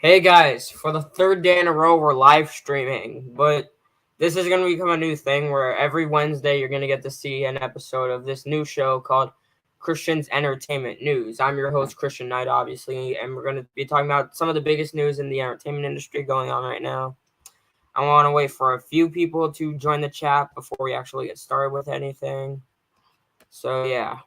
Hey guys, for the third day in a row, we're live streaming, but this is going to become a new thing where every Wednesday you're going to get to see an episode of this new show called Christian's Entertainment News. I'm your host, Christian Knight, obviously, and we're going to be talking about some of the biggest news in the entertainment industry going on right now. I want to wait for a few people to join the chat before we actually get started with anything. So, yeah.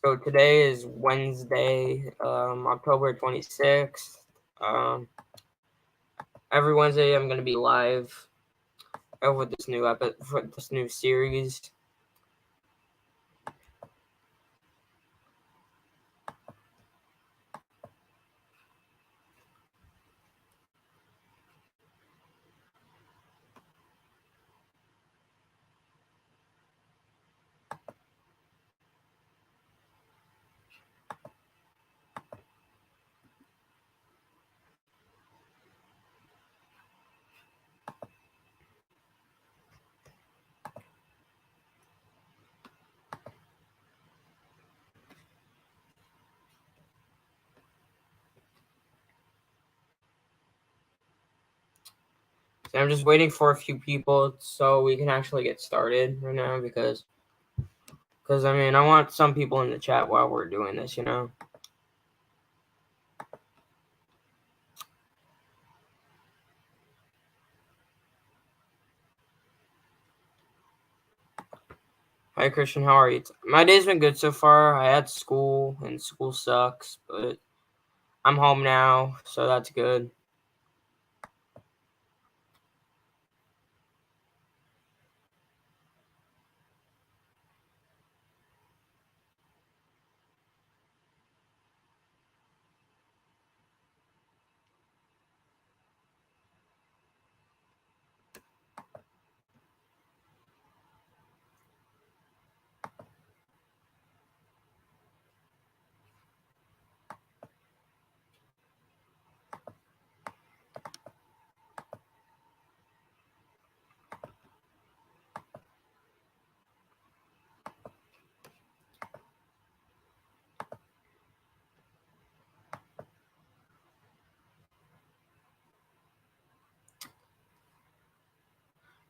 So today is Wednesday, October 26th. Every Wednesday I'm going to be live with this new series. So I'm just waiting for a few people so we can actually get started right now because I mean, I want some people in the chat while we're doing this, you know. Hi Christian, how are you? My day's been good so far. I had school and school sucks, but I'm home now, so that's good.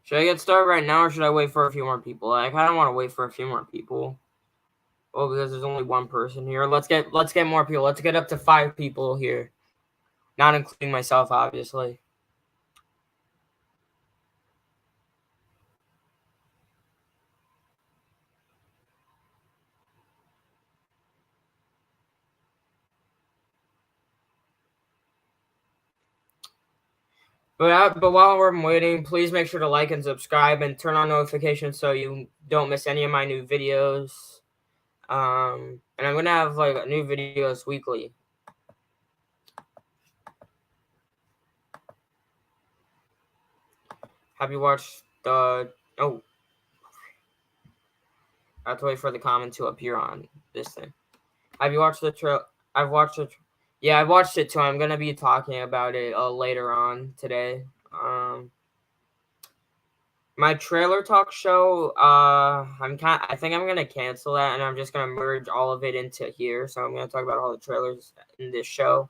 Should I get started right now or should I wait for a few more people? I kind of want to wait for a few more people. Oh, because there's only one person here. Let's get more people. Let's get up to 5 people here. Not including myself, obviously. But while we're waiting, please make sure to like and subscribe and turn on notifications so you don't miss any of my new videos. And I'm gonna have like new videos weekly. Have you watched the? Oh, I have to wait for the comment to appear on this thing. Have you watched the trail? I've watched it. Yeah, I've watched it too. I'm gonna be talking about it later on today. My trailer talk show, I think I'm gonna cancel that, and I'm just gonna merge all of it into here. So I'm gonna talk about all the trailers in this show.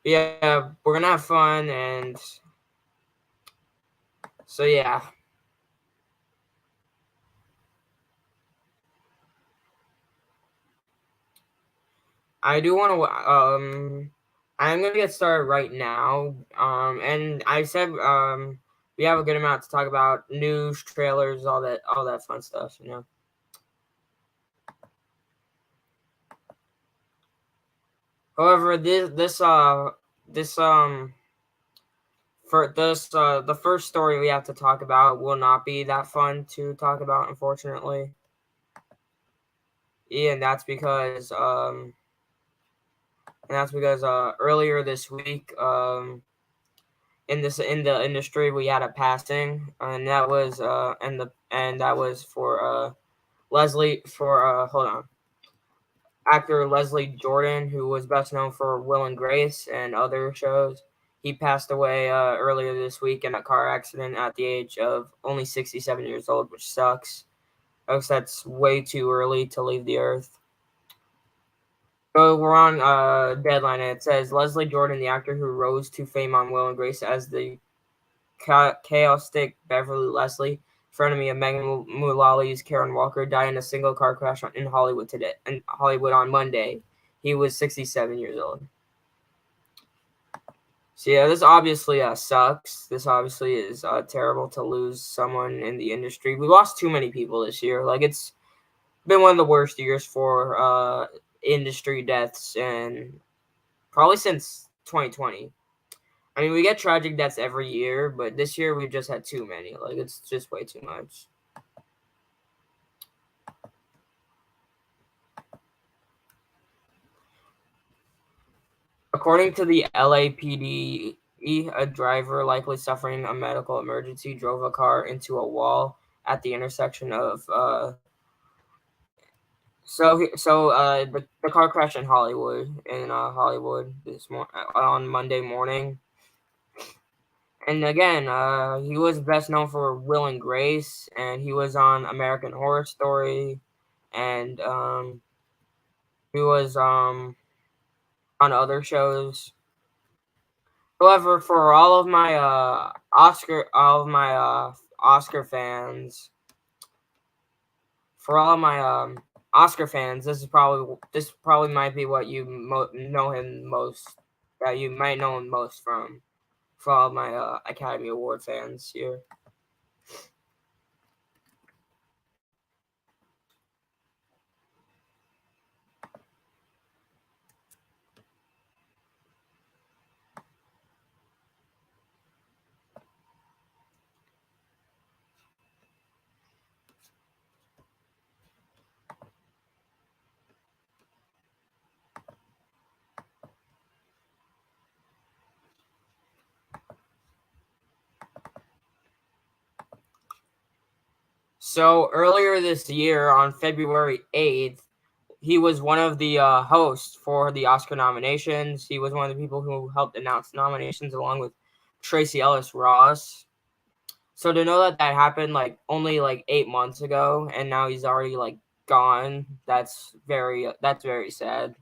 Yeah, we're gonna have fun, and so yeah. I do want to. I'm gonna get started right now. And I said we have a good amount to talk about: news, trailers, all that fun stuff. You know. However, the first story we have to talk about will not be that fun to talk about, unfortunately. Yeah, and that's because earlier this week in the industry we had a passing, and that was for Leslie for hold on. actor Leslie Jordan, who was best known for Will and Grace and other shows. He passed away earlier this week in a car accident at the age of only 67 years old, which sucks. That's way too early to leave the earth. So we're on Deadline, and it says Leslie Jordan, the actor who rose to fame on Will and Grace as the chaotic Beverly Leslie, frenemy of Megan Mullally's Karen Walker, died in a single car crash in Hollywood on Monday. He was 67 years old. So yeah, this obviously sucks. This obviously is terrible to lose someone in the industry. We lost too many people this year. Like, it's been one of the worst years for industry deaths, and probably since 2020. I mean, we get tragic deaths every year, but this year we've just had too many. Like, it's just way too much. According to the LAPD, a driver likely suffering a medical emergency drove a car into a wall at the intersection of the car crashed in Hollywood on Monday morning. And again, he was best known for Will and Grace, and he was on American Horror Story, and he was on other shows. However, for all of my Oscar fans, this probably might be what you know him most. That you might know him most from. For all my Academy Award fans here. So earlier this year, on February 8th, he was one of the hosts for the Oscar nominations. He was one of the people who helped announce nominations along with Tracee Ellis Ross. So to know that happened only 8 months ago, and now he's already gone, that's very sad.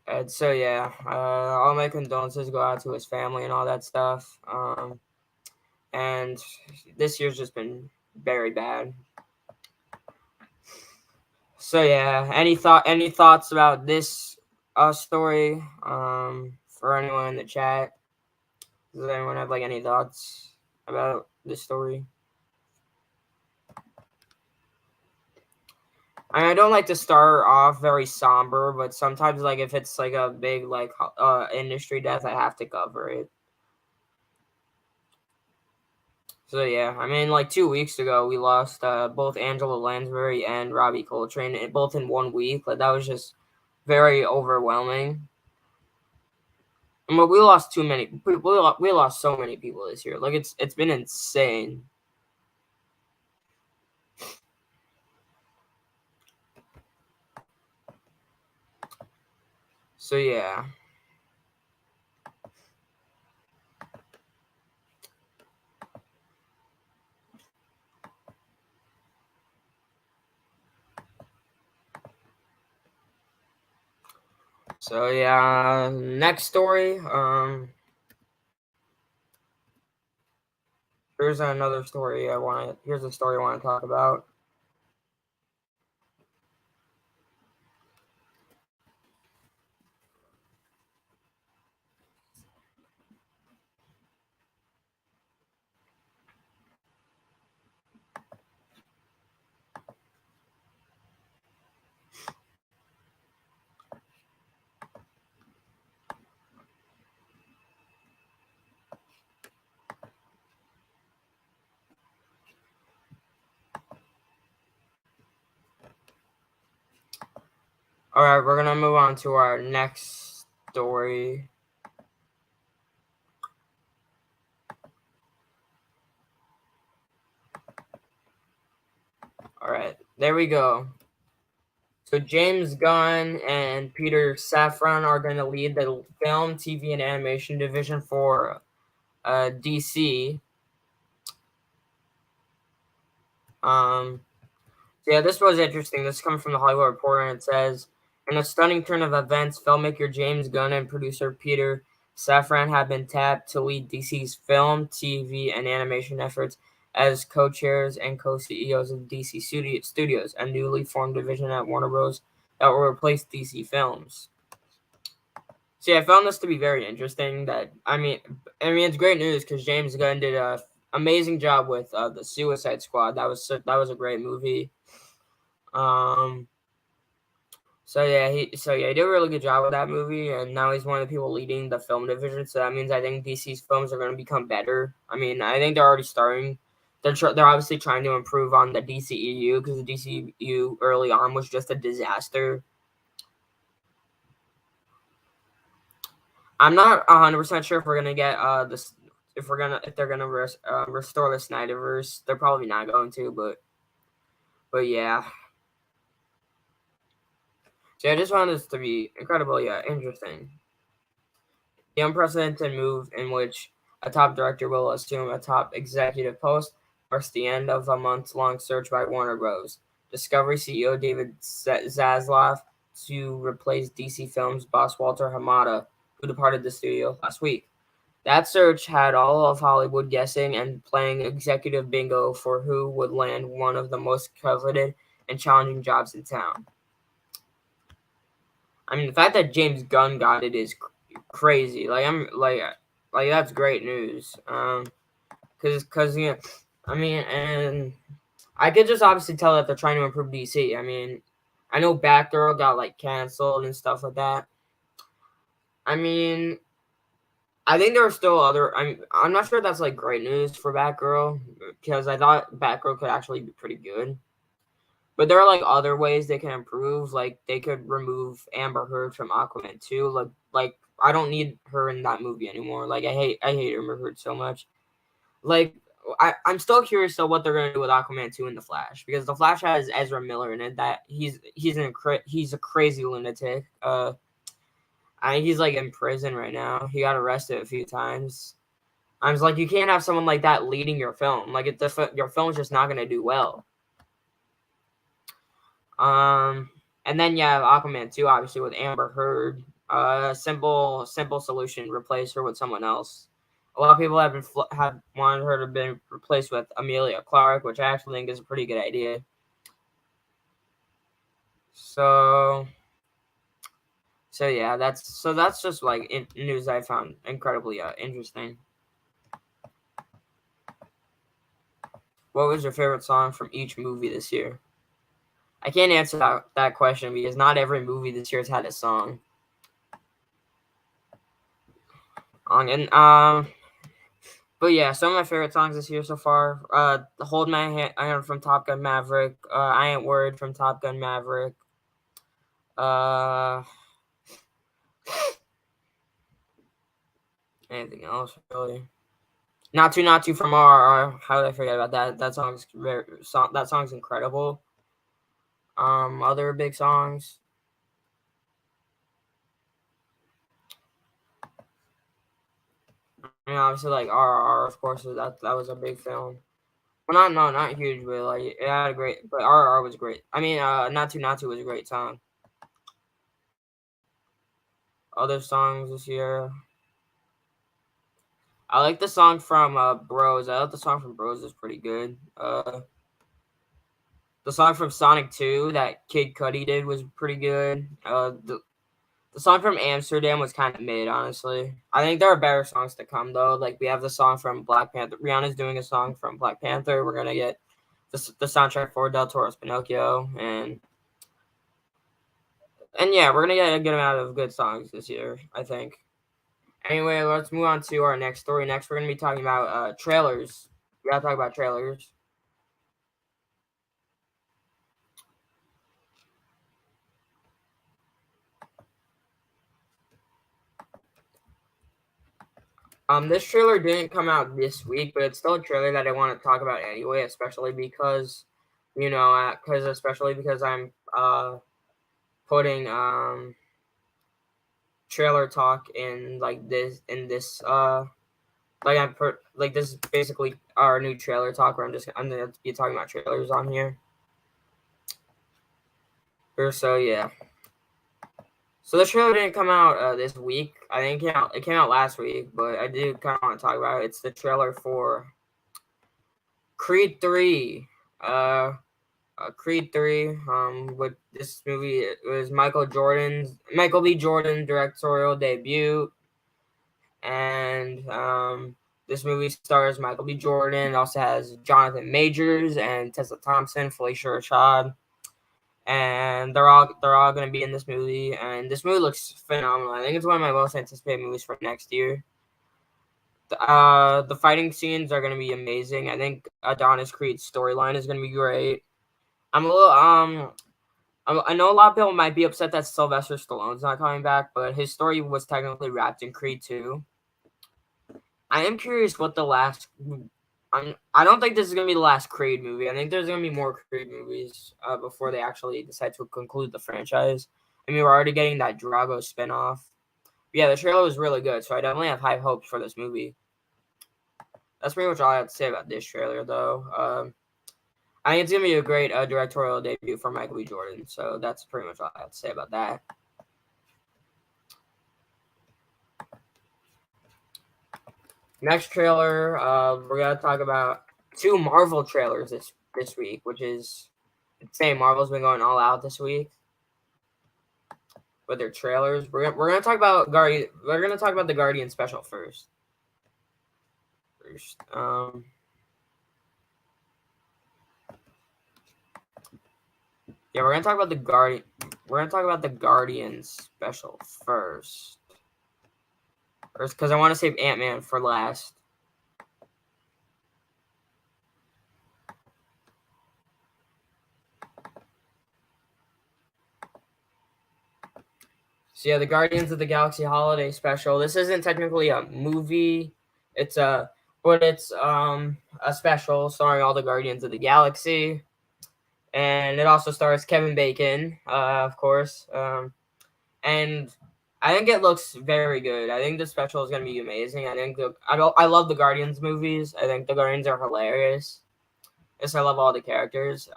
And so yeah, all my condolences go out to his family and all that stuff. And this year's just been very bad. So yeah, any thoughts about this story? For anyone in the chat, does anyone have any thoughts about this story? I mean, I don't like to start off very somber, but sometimes if it's a big industry death, I have to cover it. So yeah, I mean, 2 weeks ago we lost both Angela Lansbury and Robbie Coltrane, both in 1 week. That was just very overwhelming. But we lost too many. We lost so many people this year. It's been insane. So yeah. So yeah, next story. Here's another story Here's a story I want to talk about. All right, we're gonna move on to our next story. All right, there we go. So James Gunn and Peter Safran are going to lead the film, TV, and animation division for DC. Yeah, this was interesting. This is coming from the Hollywood Reporter, and it says, in a stunning turn of events, filmmaker James Gunn and producer Peter Safran have been tapped to lead DC's film, TV, and animation efforts as co-chairs and co-CEOs of DC Studios, a newly formed division at Warner Bros. That will replace DC Films. See, I found this to be very interesting. I mean, it's great news because James Gunn did a amazing job with the Suicide Squad. That was a great movie. So yeah, he did a really good job with that movie, and now he's one of the people leading the film division. So that means I think DC's films are going to become better. I mean, I think they're already starting. They're obviously trying to improve on the DCEU because the DCEU early on was just a disaster. I'm not 100% sure if we're gonna get this if they're gonna restore the Snyderverse. They're probably not going to, but yeah. So I just found this to be incredibly interesting. The unprecedented move in which a top director will assume a top executive post marks the end of a months-long search by Warner Bros. Discovery CEO David Zaslav to replace DC Films boss Walter Hamada, who departed the studio last week. That search had all of Hollywood guessing and playing executive bingo for who would land one of the most coveted and challenging jobs in town. I mean, the fact that James Gunn got it is crazy. That's great news. Cause I mean, and I could just obviously tell that they're trying to improve DC. I mean, I know Batgirl got canceled and stuff like that. I mean, I think there are still other. I'm not sure if that's great news for Batgirl because I thought Batgirl could actually be pretty good. But there are other ways they can improve. They could remove Amber Heard from Aquaman 2. I don't need her in that movie anymore. I hate Amber Heard so much. I'm still curious though what they're gonna do with Aquaman 2 and The Flash because The Flash has Ezra Miller in it. That he's a crazy lunatic. He's in prison right now. He got arrested a few times. I was you can't have someone like that leading your film. Your film's just not gonna do well. And then you have Aquaman 2, obviously with Amber Heard. Simple solution: replace her with someone else. A lot of people have wanted her to be replaced with Emilia Clarke, which I actually think is a pretty good idea. So yeah, that's just news I found incredibly interesting. What was your favorite song from each movie this year? I can't answer that question because not every movie this year has had a song. But yeah, some of my favorite songs this year so far: "Hold My Hand" from Top Gun Maverick, "I Ain't Worried" from Top Gun Maverick. Anything else really? Not Too from RRR. How did I forget about that? That song's incredible. Other big songs. I mean, obviously, RRR, of course, that was a big film. Well, not huge, but it had a great. But RRR was great. I mean, Not Too was a great song. Other songs this year. I like the song from Bros. I thought the song from Bros is pretty good. The song from Sonic 2 that Kid Cudi did was pretty good. The song from Amsterdam was kind of mid, honestly. I think there are better songs to come, though. We have the song from Black Panther. Rihanna's doing a song from Black Panther. We're going to get the soundtrack for Del Toro's Pinocchio. And yeah, we're going to get a good amount of good songs this year, I think. Anyway, let's move on to our next story. Next, we're going to be talking about trailers. We got to talk about trailers. This trailer didn't come out this week, but it's still a trailer that I want to talk about anyway, especially because I'm putting trailer talk in this this is basically our new trailer talk where I'm gonna be talking about trailers on here. So yeah. So the trailer didn't come out this week. I think it came out last week, but I do kind of want to talk about it. It's the trailer for Creed 3. Creed 3. With this movie, it was Michael B. Jordan directorial debut, and this movie stars Michael B. Jordan. It also has Jonathan Majors and Tessa Thompson, Felicia Rashad, and they're all going to be in this movie. And this movie looks phenomenal. I think it's one of my most anticipated movies for next year. The fighting scenes are going to be amazing. I think Adonis Creed's storyline is going to be great. I'm a little I know a lot of people might be upset that Sylvester Stallone's not coming back, but his story was technically wrapped in Creed 2. I am curious what the last. I don't think this is gonna be the last Creed movie. I think there's gonna be more Creed movies before they actually decide to conclude the franchise. I mean, we're already getting that Drago spinoff. Yeah, the trailer was really good, so I definitely have high hopes for this movie. That's pretty much all I have to say about this trailer, though. I think it's gonna be a great directorial debut for Michael B. Jordan. So that's pretty much all I have to say about that. Next trailer, we're gonna talk about 2 Marvel trailers this week, which is insane. Marvel's been going all out this week with their trailers. We're gonna talk about Guardian. We're gonna talk about the Guardian special first. Yeah, we're gonna talk about the Guardian. We're gonna talk about the Guardians special first because I want to save Ant-Man for last. So yeah, the Guardians of the Galaxy Holiday Special. This isn't technically a movie. It's a special starring all the Guardians of the Galaxy, and it also stars Kevin Bacon, of course. And I think it looks very good. I think the special is gonna be amazing. I love the Guardians movies. I think the Guardians are hilarious. Yes, I love all the characters.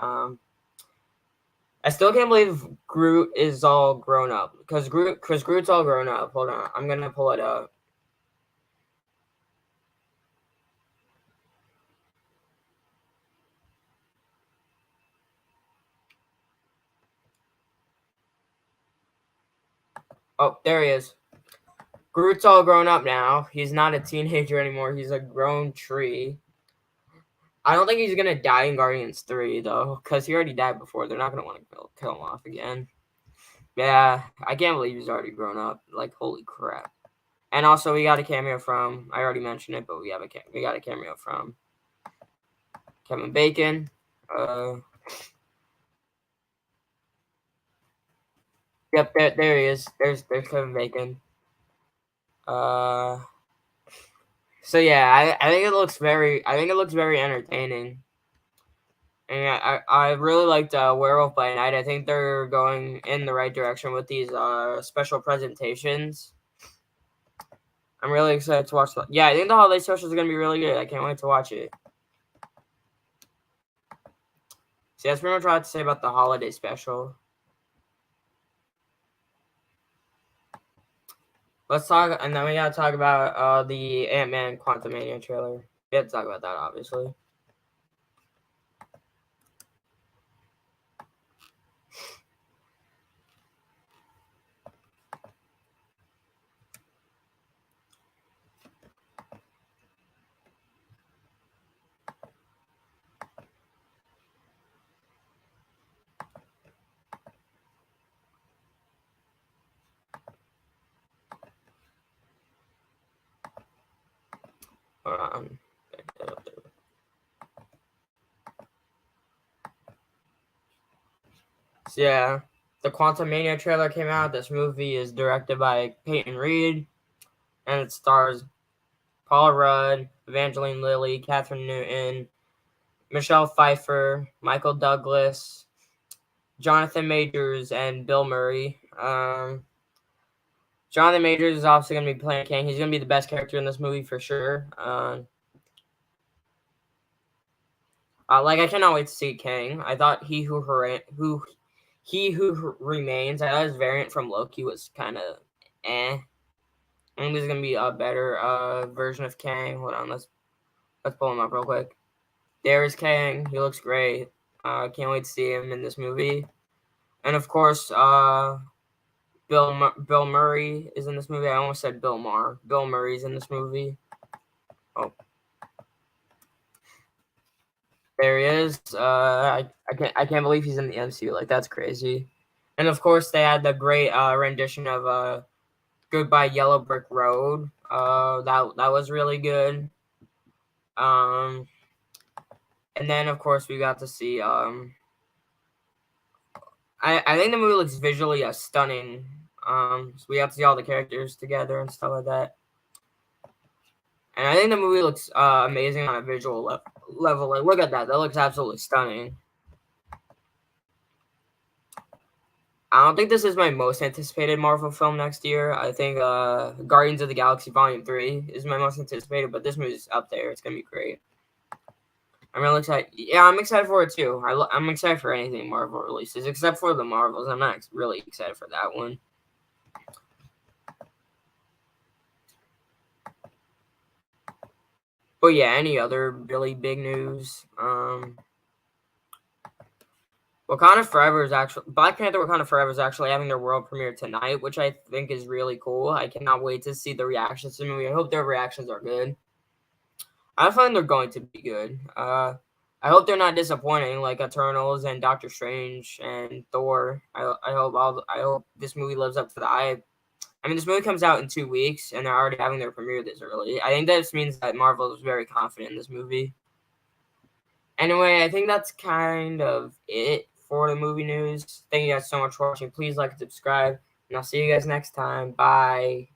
I still can't believe Groot is all grown up because Groot's all grown up. Hold on, I'm gonna pull it up. Oh, there he is. Groot's all grown up now. He's not a teenager anymore. He's a grown tree. I don't think he's gonna die in Guardians 3 though, because he already died before. They're not gonna want to kill him off again. Yeah, I can't believe he's already grown up. Like, holy crap! And also, we got a cameo from. I already mentioned it, but we got a cameo from Kevin Bacon. Yep, there he is. There's Kevin Bacon. So yeah, I think it looks very entertaining. And I really liked Werewolf by Night. I think they're going in the right direction with these special presentations. I'm really excited to watch that. Yeah, I think the holiday special is going to be really good. I can't wait to watch it. So that's pretty much what I have to say about the holiday special. Let's talk, and then we gotta talk about the Ant-Man Quantumania trailer. We have to talk about that, obviously. So yeah, the Quantumania trailer came out. This movie is directed by Peyton Reed, and it stars Paul Rudd, Evangeline Lilly, Catherine Newton, Michelle Pfeiffer, Michael Douglas, Jonathan Majors and Bill Murray. Jonathan Majors is obviously going to be playing Kang. He's going to be the best character in this movie for sure. I cannot wait to see Kang. I thought He Who Remains. I thought his variant from Loki was kind of eh. I think there's gonna be a better version of Kang. Hold on, let's pull him up real quick. There's Kang. He looks great. Can't wait to see him in this movie. And of course, Bill Murray is in this movie. I almost said Bill Maher. Bill Murray's in this movie. Oh, there he is. I can't believe he's in the MCU. Like, that's crazy. And of course, they had the great rendition of Goodbye Yellow Brick Road. That was really good. And then of course we got to see I think the movie looks visually stunning. So we got to see all the characters together and stuff like that. And I think the movie looks amazing on a visual level. Like, look at that. That looks absolutely stunning. I don't think this is my most anticipated Marvel film next year. I think Guardians of the Galaxy Volume 3 is my most anticipated, but this movie's up there. It's going to be great. I'm really excited. Yeah, I'm excited for it too. I'm excited for anything Marvel releases, except for the Marvels. I'm not really excited for that one. But yeah, any other really big news? Wakanda Forever is actually Black Panther Wakanda Forever is actually having their world premiere tonight, which I think is really cool. I cannot wait to see the reactions to the movie. I hope their reactions are good. I find they're going to be good. I hope they're not disappointing like Eternals and Doctor Strange and Thor. I hope this movie lives up to the hype. I mean, this movie comes out in 2 weeks, and they're already having their premiere this early. I think this means that Marvel is very confident in this movie. Anyway, I think that's kind of it for the movie news. Thank you guys so much for watching. Please like and subscribe, and I'll see you guys next time. Bye.